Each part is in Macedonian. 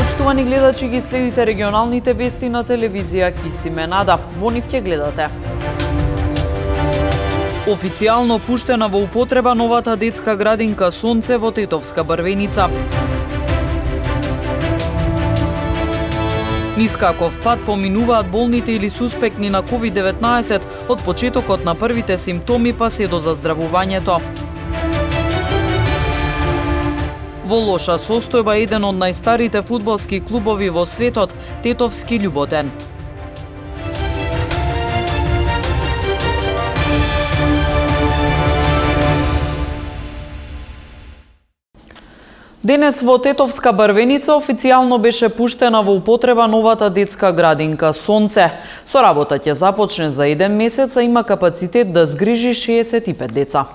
Поштувани гледачи, ги следите регионалните вести на телевизија Кисиме Нада. Во нив ќе гледате. Официјално пуштена во употреба новата детска градинка Сонце во Тетовска Брвеница. Низ каков пат поминуваат болните или суспектни на COVID-19 од почетокот на првите симптоми па се до заздравувањето. Во лоша состојба еден од најстарите фудбалски клубови во светот, Тетовски Љуботен. Денес во Тетовска Брвеница официјално беше пуштена во употреба новата детска градинка Сонце. Со работа ќе започне за 1 месец, а има капацитет да згрижи 65 деца.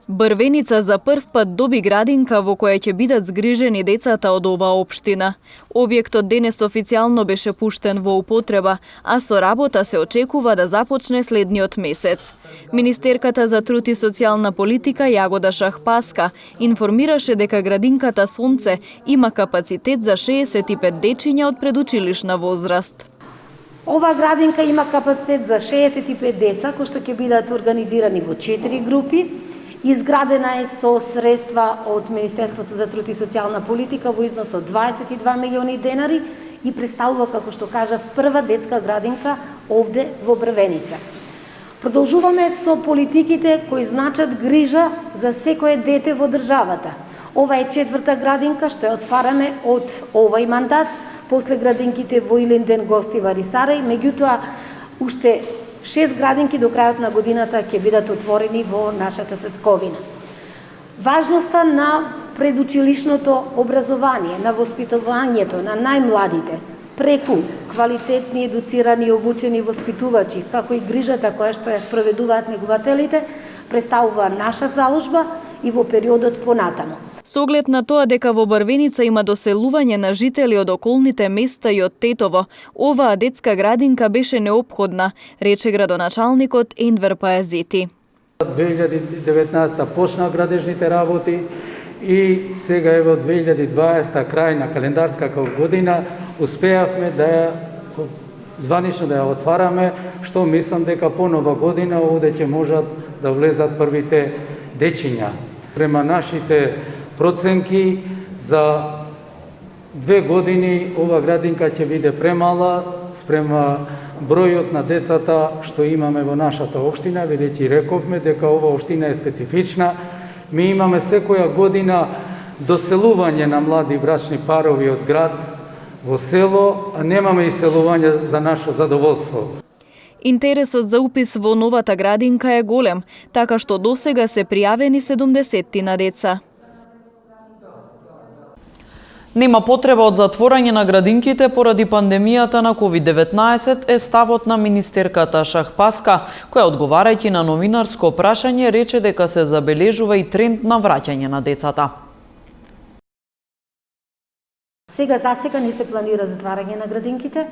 Брвеница за прв пат доби градинка во која ќе бидат згрижени децата од оваа општина. Објектот денес официјално беше пуштен во употреба, а со работа се очекува да започне следниот месец. Министерката за труд и социјална политика Јагода Шахпаска информираше дека градинката Сонце има капацитет за 65 дечиња од предучилишна возраст. Ова градинка има капацитет за 65 деца кои што ќе бидат организирани во 4 групи. Изградена е со средства од Министерството за труд и социјална политика во износ од 22 милиони денари и представува, како што кажав, прва детска градинка овде во Брвеница. Продолжуваме со политиките кои значат грижа за секое дете во државата. Ова е 4-та градинка што ја отвараме од овај мандат, после градинките во Илинден, Гостивар и Сарај, меѓутоа уште 6 градинки до крајот на годината ќе бидат отворени во нашата татковина. Важноста на предучилишното образование, на воспитувањето на најмладите, преку квалитетни, едуцирани и обучени воспитувачи, како и грижата која што ја спроведуваат негователите, представува наша заложба и во периодот понатаму. Со оглед на тоа дека во Брвеница има доселување на жители од околните места и од Тетово, оваа детска градинка беше неопходна, рече градоначалникот Енвер Пајазети. 2019 почна градежните работи и сега е во 2020 крај на календарска година успеавме да ја званично да ја отвараме, што мислам дека по нова година овде ќе можат да влезат првите дечиња. Према нашите проценки за 2 години ова градинка ќе биде премала спрема бројот на децата што имаме во нашата општина, бидејќи рековме дека ова општина е специфична. Ми имаме секоја година доселување на млади брачни парови од град во село, а немаме иселување за наше задоволство. Интересот за упис во новата градинка е голем, така што досега се пријавени 70 на деца. Нема потреба од затворање на градинките поради пандемијата на COVID-19 е ставот на министерката Шахпаска, која одговарајќи на новинарско прашање рече дека се забележува и тренд на враќање на децата. Сега не се планира затварање на градинките.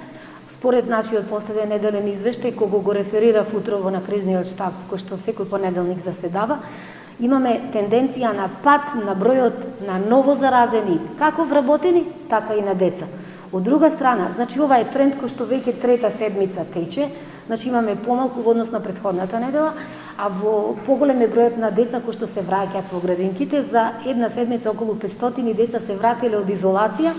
Според нашиот последен неделен извештај, кога го реферирав утрово на кризниот штаб, кој што секој понеделник заседава, имаме тенденција на пат на бројот на ново заразени, како вработени, така и на деца. Од друга страна, значи ова е тренд кој што веќе 3-та седмица тече, значи имаме помалку во однос на претходната недела, а во поголем е бројот на деца кои што се враќаат во градинките. За една седмица околу 500 деца се вратиле од изолација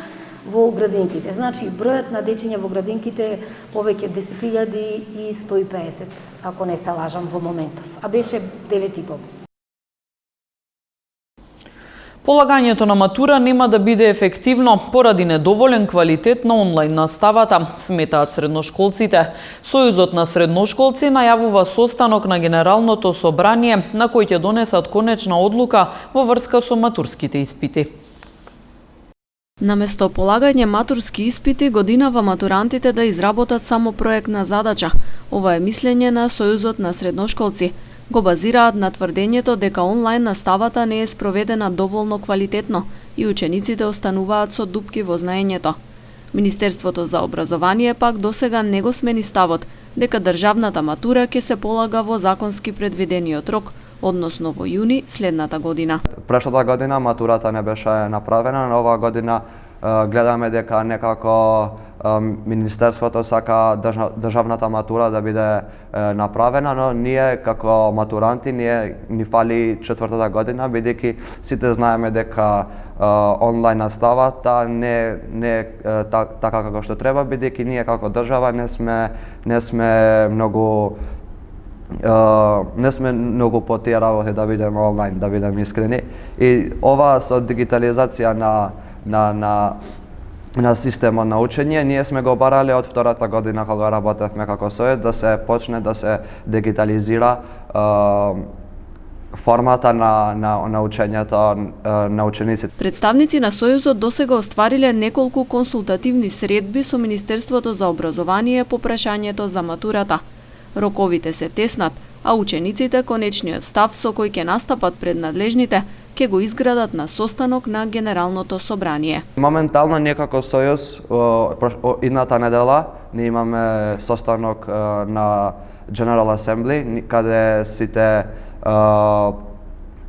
во градинките. Значи бројот на дечиња во градинките е повеќе 10.150, ако не се лажам во моментов, а беше 9.500. Полагањето на матура нема да биде ефективно поради недоволен квалитет на онлайн наставата, сметаат средношколците. Сојузот на средношколци најавува состанок на Генералното собрание на кој ќе донесат конечна одлука во врска со матурските испити. Наместо полагање матурски испити, годинава матурантите да изработат само проектна задача. Ова е мислење на Сојузот на средношколци. Го базираат на тврдењето дека онлайн наставата не е спроведена доволно квалитетно и учениците остануваат со дупки во знаењето. Министерството за образование пак досега не го смени ставот дека државната матура ќе се полага во законски предвидениот рок, односно во јуни следната година. Прешлата година матурата не беше направена, но оваа година гледаме дека некако Министерството сака државната матура да биде направена, но ние како матуранти ни фали четвртата година, бидејќи сите знаеме дека онлайн наставата не така како што треба, бидејќи ние како држава не сме многу по тие работи да бидеме онлайн, да бидеме искрени. И ова со дигитализација на системот на учење, ние сме го барале од втората година кога работевме како Сојуз да се почне да се дигитализира формата на учењето на учениците. Представници на Сојузот досега оствариле неколку консултативни средби со Министерството за образование по прашањето за матурата. Роковите се теснат, а учениците конечниот став со кој ќе настапат пред надлежните ќе го изградат на состанок на Генералното собрание. Моментално ние како Сојуз идната недела ние имаме состанок на General Assembly каде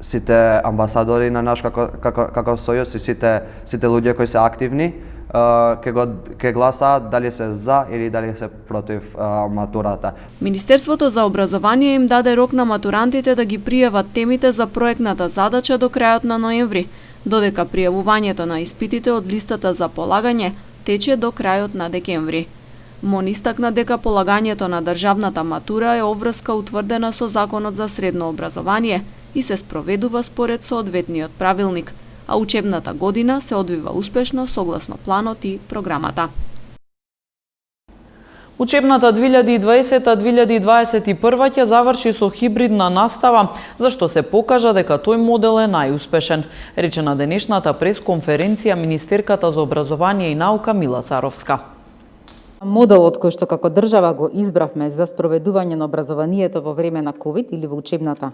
сите амбасадори на наш како Сојуз и сите луѓе кои се активни ќе гласаат дали се за или дали се против матурата. Министерството за образование им даде рок на матурантите да ги пријават темите за проектната задача до крајот на ноември, додека пријавувањето на испитите од листата за полагање тече до крајот на декември. МОН истакна дека полагањето на државната матура е обврска утврдена со Законот за средно образование и се спроведува според соодветниот правилник, а учебната година се одвива успешно согласно планот и програмата. Учебната 2020-2021 ќе заврши со хибридна настава, зашто се покажа дека тој модел е најуспешен, рече на денешната пресконференција министерката за образование и наука Мила Царовска. Моделот кој што како држава го избравме за спроведување на образованието во време на ковид или во учебната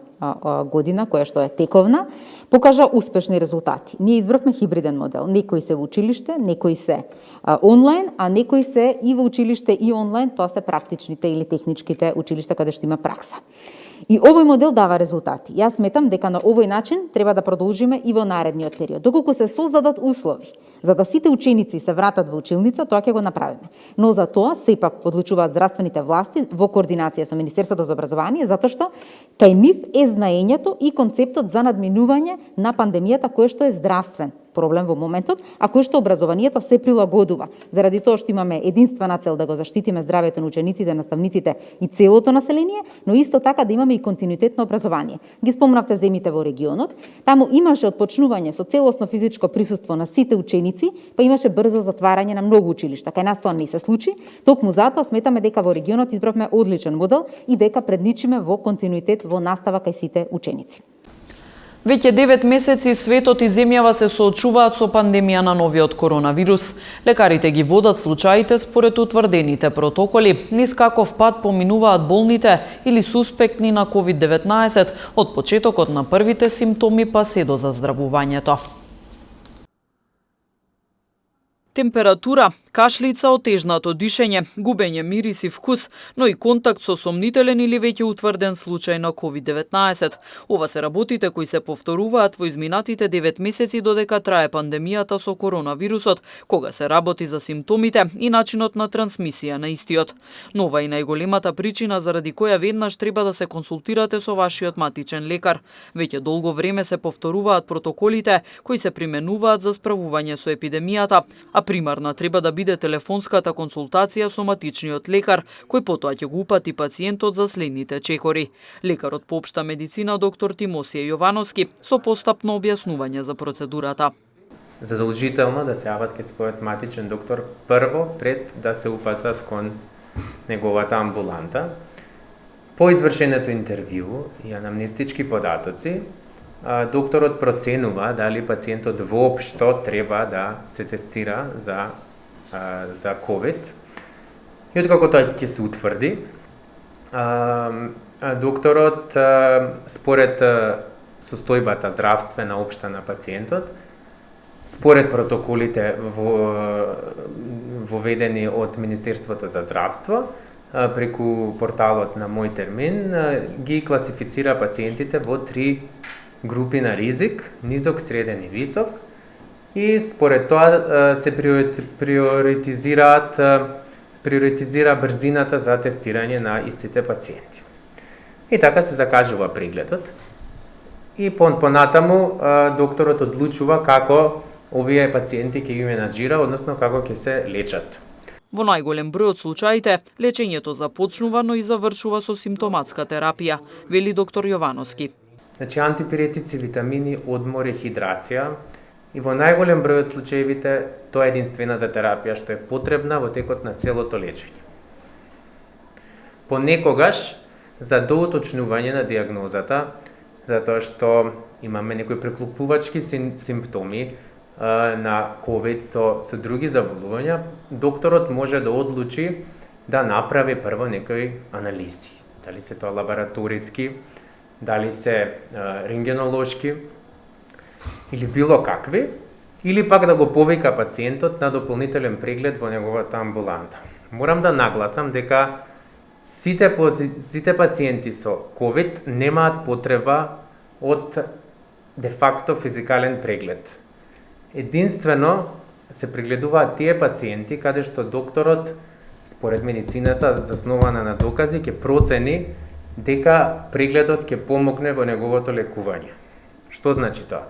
година, која што е тековна, покажа успешни резултати. Ние избравме хибриден модел. Некои се во училиште, некои се онлайн, а некои се и во училиште и онлайн, тоа се практичните или техничките училишта каде што има пракса. И овој модел дава резултати. Јас сметам дека на овој начин треба да продолжиме и во наредниот период. Доколку се создадат услови за да сите ученици се вратат во училница, тоа ќе го направиме. Но за тоа сепак одлучуваат здравствените власти во координација со Министерството за образование, затоа што кај нив е знаењето и концептот за надминување на пандемијата кој што е здравствен проблем во моментот, а кој што образованието се прилагодува. Заради тоа што имаме единствена цел да го заштитиме здравјето на учениците, наставниците и целото население, но исто така да имаме и континуитет на образование. Ги спомнавте земите во регионот, таму имаше отпочнување со целосно физичко присуство на сите ученици, па имаше брзо затварање на многу училишта. Кај нас тоа не се случи, токму затоа сметаме дека во регионот избравме одличен модел и дека предничиме во континуитет во настава кај сите ученици. Веќе 9 месеци светот и земјава се соочуваат со пандемија на новиот коронавирус. Лекарите ги водат случаите според утврдените протоколи. Низ каков пат поминуваат болните или суспектни на COVID-19 од почетокот на првите симптоми па се до заздравувањето. Температура, кашлица, отежнато дишење, губење мирис и вкус, но и контакт со сомнителен или веќе утврден случај на COVID-19. Ова се работите кои се повторуваат во изминатите 9 месеци додека трае пандемијата со коронавирусот, кога се работи за симптомите и начинот на трансмисија на истиот. Нова и најголемата причина заради која веднаш треба да се консултирате со вашиот матичен лекар. Веќе долго време се повторуваат протоколите кои се применуваат за справување со епидемијата, а примарна треба да биде телефонската консултација со матичниот лекар, кој потоа ќе го упати пациентот за следните чекори. Лекарот по општа медицина доктор Тимосије Јовановски со постапно објаснување за процедурата. Задолжително да се јават кај својот матичен доктор прво пред да се упатат кон неговата амбуланта. По извршеното интервју и анамнестички податоци, докторот проценува дали пациентот воопшто треба да се тестира за COVID. И откако тоа ќе се утврди, докторот според состојбата здравствена општа на пациентот, според протоколите воведени од Министерството за здравство, преку порталот на Мој термин ги класифицира пациентите во 3 групи на ризик, низок, среден и висок, и според тоа се приоритизира брзината за тестирање на истите пациенти. И така се закажува прегледот. И понатаму докторот одлучува како овие пациенти ќе ги менаџира, односно како ќе се лечат. Во најголем број од случаите, лечењето започнува, но и завршува со симптоматска терапија, вели доктор Јовановски. Значи, антипиретици, витамини, одмор и хидрација. И во најголем број од случаевите, тоа е единствената терапија што е потребна во текот на целото лечење. Понекогаш, за доуточнување на диагнозата, затоа што имаме некои преклопувачки симптоми на COVID со други заболувања, докторот може да одлучи да направи прво некои анализи. Дали се тоа лабораториски, дали се рентгенолошки или било какви, или пак да го повика пациентот на дополнителен преглед во неговата амбуланта. Морам да нагласам дека сите пациенти со COVID немаат потреба од де факто физикален преглед. Единствено се прегледуваат тие пациенти каде што докторот, според медицината заснована на докази, ќе процени дека прегледот ќе помогне во неговото лекување. Што значи тоа?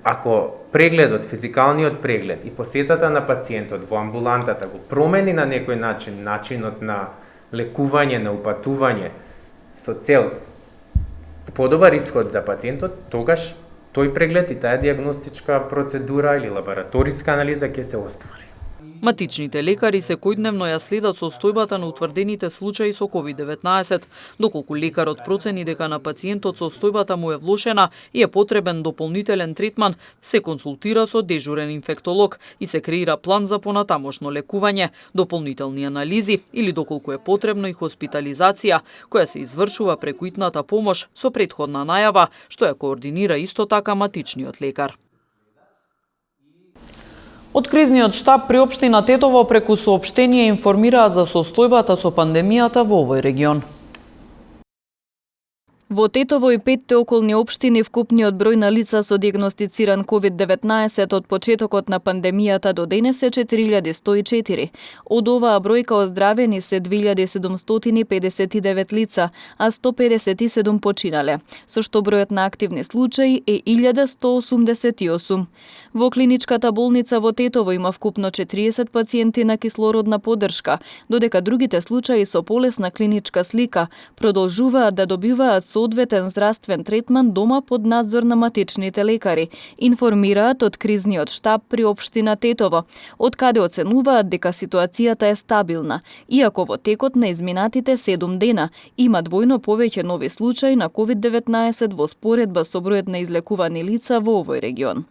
Ако прегледот, физикалниот преглед и посетата на пациентот во амбулантата го промени на некој начин начинот на лекување, на упатување со цел подобар исход за пациентот, тогаш тој преглед и таа диагностичка процедура или лабораториска анализа ќе се оствари. Матичните лекари секојдневно ја следат состојбата на утврдените случаи со COVID-19. Доколку лекарот процени дека на пациентот состојбата му е влошена и е потребен дополнителен третман, се консултира со дежурен инфектолог и се креира план за понатамошно лекување, дополнителни анализи или доколку е потребно и хоспитализација, која се извршува преку итната помош со претходна најава, што ја координира исто така матичниот лекар. Од кризниот штаб при општина Тетово преку соопштение информираат за состојбата со пандемијата во овој регион. Во Тетово и 5 околни општини вкупниот број на лица со диагностициран COVID-19 од почетокот на пандемијата до денес е 4104. Од оваа бројка оздравени се 2759 лица, а 157 починале, со што бројот на активни случаи е 1188. Во клиничката болница во Тетово има вкупно 40 пациенти на кислородна поддршка, додека другите случаи со полесна клиничка слика продолжуваат да добиваат соодветен здравствен третман дома под надзор на матичните лекари, информираат од кризниот штаб при општина Тетово, од каде оценуваат дека ситуацијата е стабилна, иако во текот на изминатите 7 дена има двојно повеќе нови случаи на COVID-19 во споредба со бројот на излекувани лица во овој регион.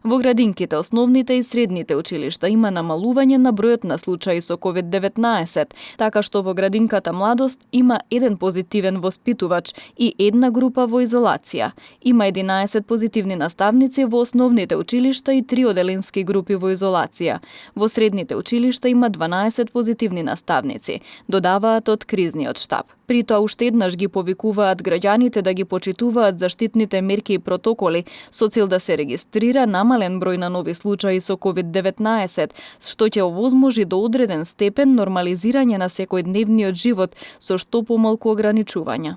Во градинките, основните и средните училишта има намалување на бројот на случаи со COVID-19, така што во градинката Младост има еден позитивен воспитувач и една група во изолација. Има 11 позитивни наставници во основните училишта и 3 оделенски групи во изолација. Во средните училишта има 12 позитивни наставници, додаваат од кризниот штаб. При тоа уште еднаш ги повикуваат граѓаните да ги почитуваат заштитните мерки и протоколи со цел да се регистрира намален број на нови случаи со COVID-19, што ќе овозможи до одреден степен нормализирање на секојдневниот живот со што помалку ограничувања.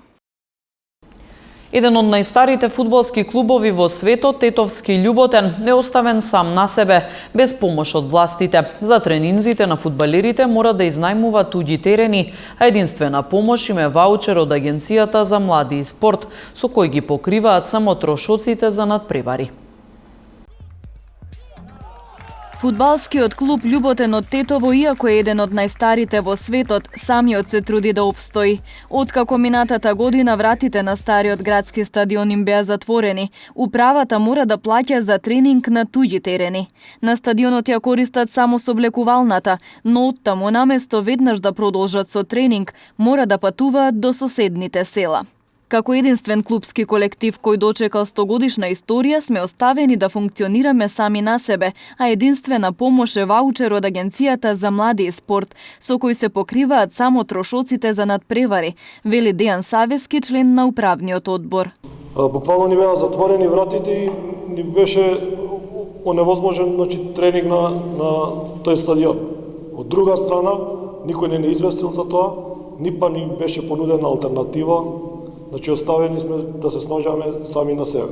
Еден од најстарите фудбалски клубови во светот, Тетовски Љуботен, е оставен сам на себе, без помош од властите. За тренинзите на фудбалерите мора да изнајмува туѓи терени, а единствена помош им е ваучер од Агенцијата за млади и спорт, со кој ги покриваат само трошоците за надпревари. Фудбалскиот клуб Љуботен од Тетово, иако е еден од најстарите во светот, самиот се труди да опстои. Откако минатата година вратите на стариот градски стадион им беа затворени, управата мора да плаќа за тренинг на туѓи терени. На стадионот ја користат само соблекувалната, но оттаму наместо веднаш да продолжат со тренинг, мора да патуваат до соседните села. Како единствен клубски колектив кој дочекал 100-годишна историја, сме оставени да функционираме сами на себе, а единствена помош е ваучер од Агенцијата за млади и спорт, со кој се покриваат само трошоците за надпревари, вели Дејан Савески, член на управниот одбор. Буквално ни беа затворени вратите и ни беше оневозможен тренинг на тој стадион. Од друга страна, никој не известил за тоа, ни беше понудена алтернатива, оставени сме да се сножаме сами на себе.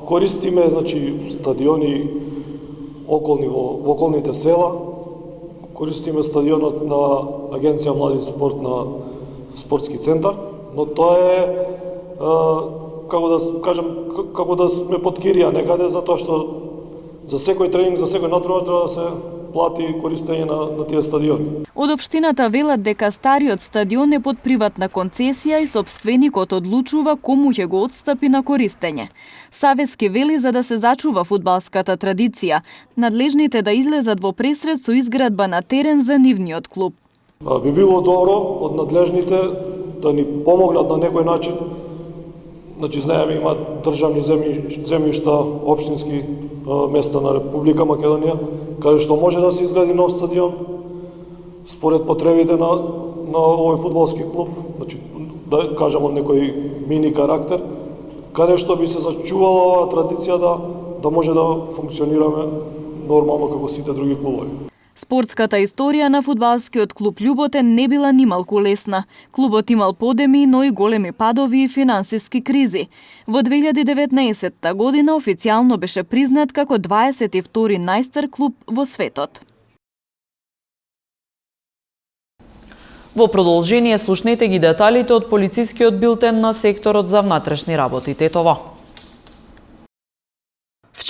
Користиме стадиони околни во околните села, користиме стадионот на Агенција млади и спорт на спортски центар, но тоа е како да сме под кирија некаде, затоа што за секој тренинг, за секој надпревар треба да се плати користење на тие стадиони. Од општината велат дека стариот стадион е под приватна концесија и сопственикот одлучува кому ќе го отстапи на користење. Савески вели за да се зачува фудбалската традиција, надлежните да излезат во пресред со изградба на терен за нивниот клуб. Би било добро од надлежните да ни помогнат на некој начин. Знаеме, има државни земјишта, општински места на Република Македонија, каде што може да се изгради нов стадион според потребите на овој фудбалски клуб, да кажам од некој мини карактер, каде што би се зачувала оваа традиција да може да функционираме нормално како сите други клубови. Спортската историја на фудбалскиот клуб Љуботен не била нималку лесна. Клубот имал подеми, но и големи падови и финансиски кризи. Во 2019 година официјално беше признат како 22 најстар клуб во светот. Во продолжение слушнете ги деталите од полицискиот билтен на секторот за внатрешни работи Тетово.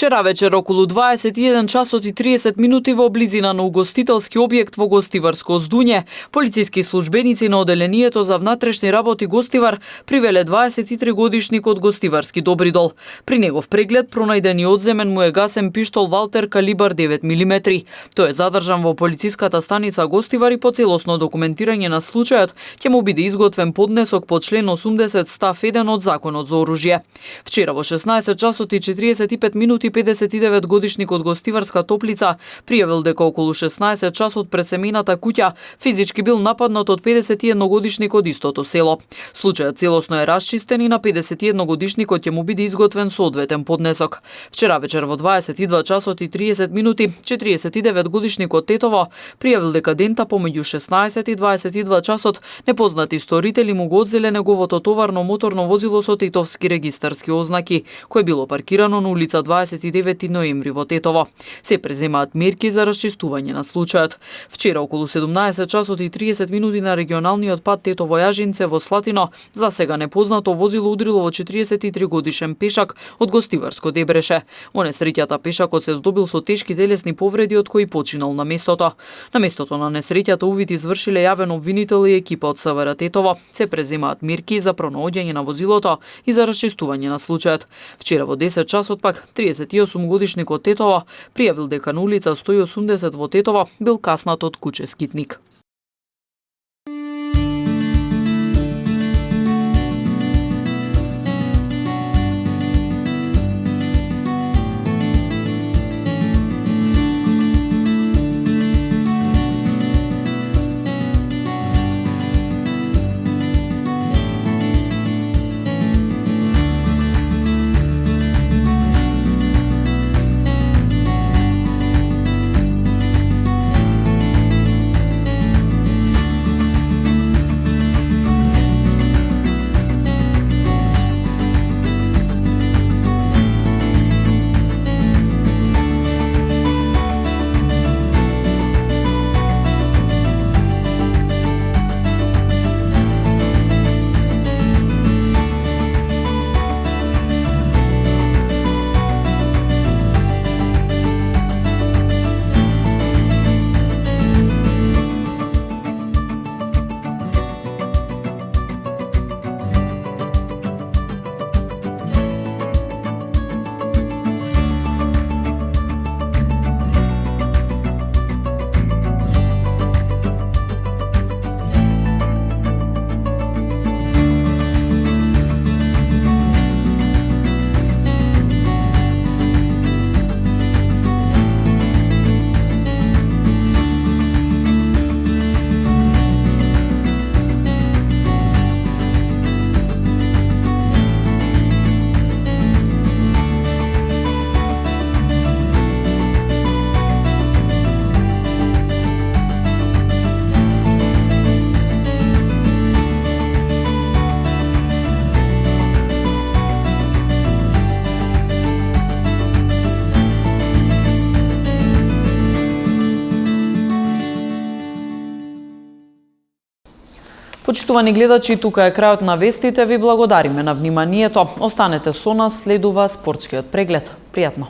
Вчера вечер околу 21 часот и 30 минути во близина на угостителски објект во Гостиварско Оздуње, полициски службеници на Оделението за внатрешни работи Гостивар привеле 23 годишник од Гостиварски Добридол. При негов преглед пронајден и одземен му е гасен пиштол Валтер калибар 9 мм. Тој е задржан во полициската станица Гостивар и по целосно документирање на случајот ќе му биде изготвен поднесок по член 80 став 1 од Законот за оружје. Вчера во 16 часот и 45 минути 59 годишник од Гостиварска Топлица пријавил дека околу 16 часот пред семејната куќа физички бил нападнат од 51 годишник од истото село. Случајот целосно е расчистен и на 51 годишникот ќе му биде изготвен соодветен поднесок. Вчера вечер во 22 часот и 30 минути 49 годишник од Тетово пријавил дека дента помеѓу 16 и 22 часот непознати сторители му го одзеле неговото товарно моторно возило со тетовски регистарски ознаки, кое било паркирано на улица 29 ноември во Тетово. Се преземаат мерки за расчистување на случајот. Вчера околу 17 часот и 30 минути на регионалниот пат Тетово Јажинце во Слатино за сега непознато возило удрило во 43 годишен пешак од Гостиварско Дебреше. Во несреќата пешакот се здобил со тешки телесни повреди од кои починал на местото. На местото на несреќата увид извршиле јавен обвинител и екипа од СВР Тетово. Се преземаат мерки за пронаоѓање на возилото и за расчистување на случајот. Вчера во 10 часот пак 38 годишник од Тетово пријавил дека на улица 180 во Тетово бил каснат од куче скитник. Почитувани гледачи, тука е крајот на вестите. Ви благодариме на вниманието. Останете со нас, следува спортскиот преглед. Пријатно.